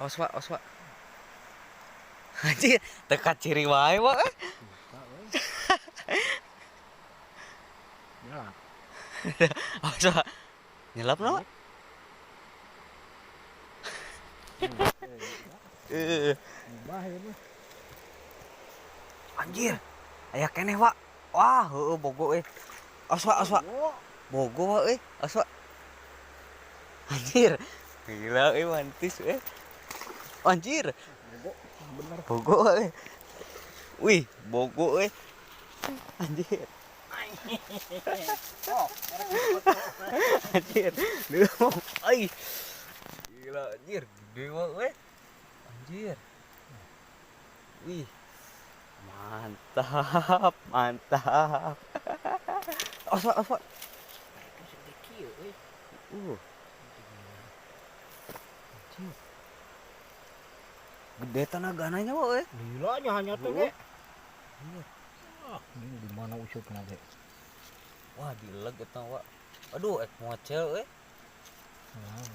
Awas Wak, awas Wak. Anjir, tekat ciri wae Wak. Nyelap. Awas Wak. Nyelap no Wak. Anjir. Aya keneh Wak. Wah, heueuh bogo euy. Awas Wak, awas Wak. Bogo Wak euy, awas Wak. Anjir. Gila euy mantis euy. Anjir. Bener. Bogo euy. Wih, bogo euy. Anjir. Anjir. Duh, ai. Gila anjir, gede banget euy. Anjir. Wih. Mantap, mantap. Awas Wak, awas Wak. Anjir. Gede tenagananya Wak euy. Gila nya hanya tuh ge. Ini di mana usupna ge? Wah, dileg eta Wak. Aduh, ek mocel euy. Nah,